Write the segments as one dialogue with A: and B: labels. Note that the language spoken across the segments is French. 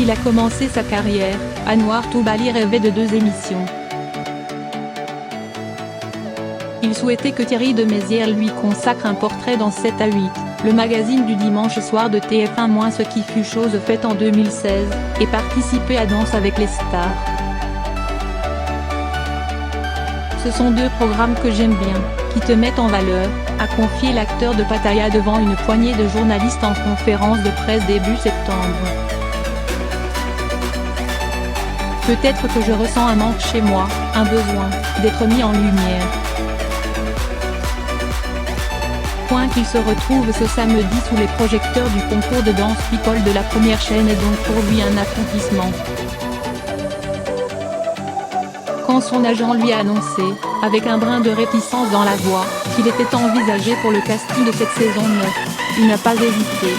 A: il a commencé sa carrière, Anouar Toubali rêvait de 2 émissions. Il souhaitait que Thierry de Mézières lui consacre un portrait dans 7 à 8, le magazine du dimanche soir de TF1- ce qui fut chose faite en 2016, et participer à Danse avec les stars. Ce sont 2 programmes que j'aime bien, qui te mettent en valeur, a confié l'acteur de Pattaya devant une poignée de journalistes en conférence de presse début septembre. Peut-être que je ressens un manque chez moi, un besoin d'être mis en lumière. Qu'il se retrouve ce samedi sous les projecteurs du concours de danse People de la première chaîne est donc pour lui un accomplissement. Quand son agent lui a annoncé, avec un brin de réticence dans la voix, qu'il était envisagé pour le casting de cette saison 9, il n'a pas hésité.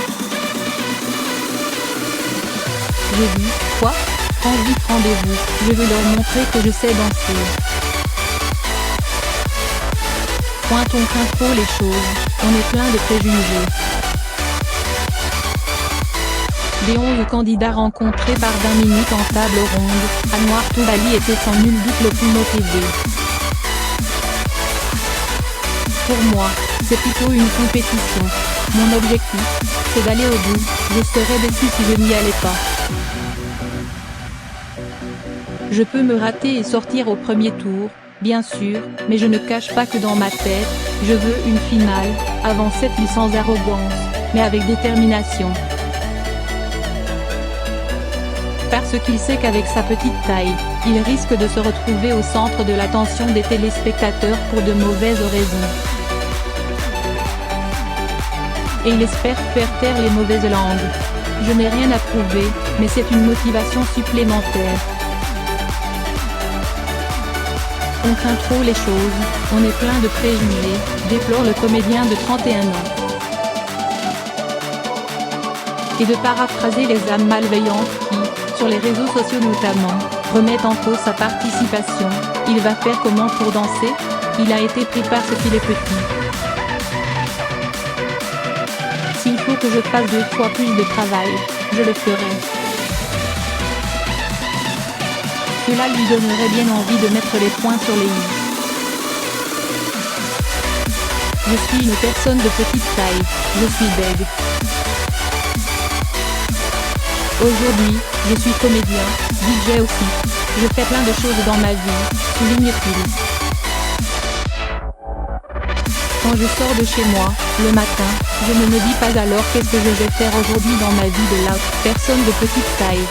A: J'ai dit, quoi ? Prends vite rendez-vous, je veux leur montrer que je sais danser. On craint trop les choses, on est plein de préjugés. Des 11 candidats rencontrés par 20 minutes en table ronde, Anouar Toubali était sans nul doute le plus motivé. Pour moi, c'est plutôt une compétition. Mon objectif, c'est d'aller au bout, je serais déçu si je n'y allais pas. Je peux me rater et sortir au premier tour, bien sûr, mais je ne cache pas que dans ma tête, je veux une finale, avant cette île sans arrogance, mais avec détermination. Parce qu'il sait qu'avec sa petite taille, il risque de se retrouver au centre de l'attention des téléspectateurs pour de mauvaises raisons. Et il espère faire taire les mauvaises langues. Je n'ai rien à prouver, mais c'est une motivation supplémentaire. On craint trop les choses, on est plein de préjugés, déplore le comédien de 31 ans. Et de paraphraser les âmes malveillantes qui, sur les réseaux sociaux notamment, remettent en cause sa participation, il va faire comment pour danser ? Il a été pris parce qu'il est petit. S'il faut que je fasse 2 fois plus de travail, je le ferai. Cela lui donnerait bien envie de mettre les points sur les i. Je suis une personne de petite taille, je suis bègue. Aujourd'hui, je suis comédien, DJ aussi. Je fais plein de choses dans ma vie, souligne-t-il. Quand je sors de chez moi, le matin, je ne me dis pas alors qu'est-ce que je vais faire aujourd'hui dans ma vie de la personne de petite taille.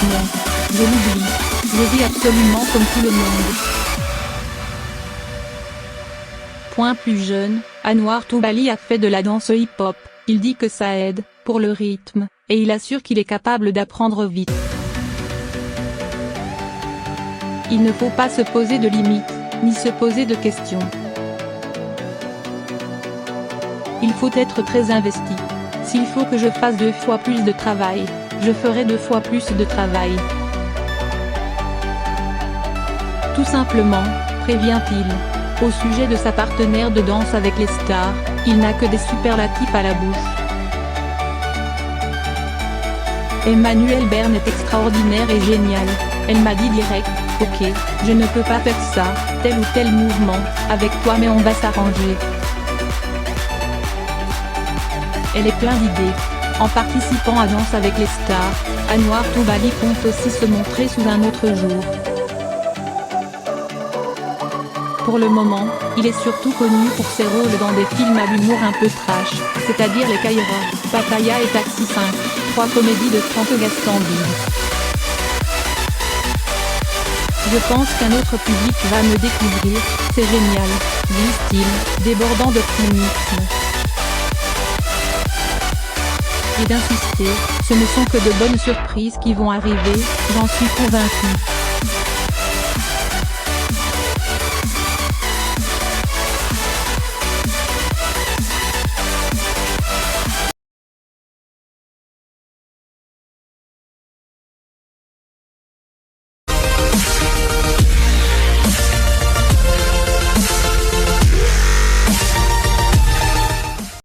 A: Non, je l'oublie. Je vis absolument comme tout le monde. Plus jeune, Anouar Toubali a fait de la danse hip-hop, il dit que ça aide, pour le rythme, et il assure qu'il est capable d'apprendre vite. Il ne faut pas se poser de limites, ni se poser de questions. Il faut être très investi. S'il faut que je fasse 2 fois plus de travail, je ferai 2 fois plus de travail. Tout simplement, prévient-il. Au sujet de sa partenaire de danse avec les stars, il n'a que des superlatifs à la bouche. Emmanuelle Bern est extraordinaire et géniale. Elle m'a dit direct, ok, je ne peux pas faire ça, tel ou tel mouvement, avec toi mais on va s'arranger. Elle est plein d'idées. En participant à Danse avec les stars, Anouar Toubali compte aussi se montrer sous un autre jour. Pour le moment, il est surtout connu pour ses rôles dans des films à l'humour un peu trash, c'est-à-dire Les Caïras, Pattaya et Taxi 5, 3 comédies de Franck Gastambide. Je pense qu'un autre public va me découvrir, c'est génial, dit-il, débordant d'optimisme. Et d'insister, ce ne sont que de bonnes surprises qui vont arriver, j'en suis convaincu.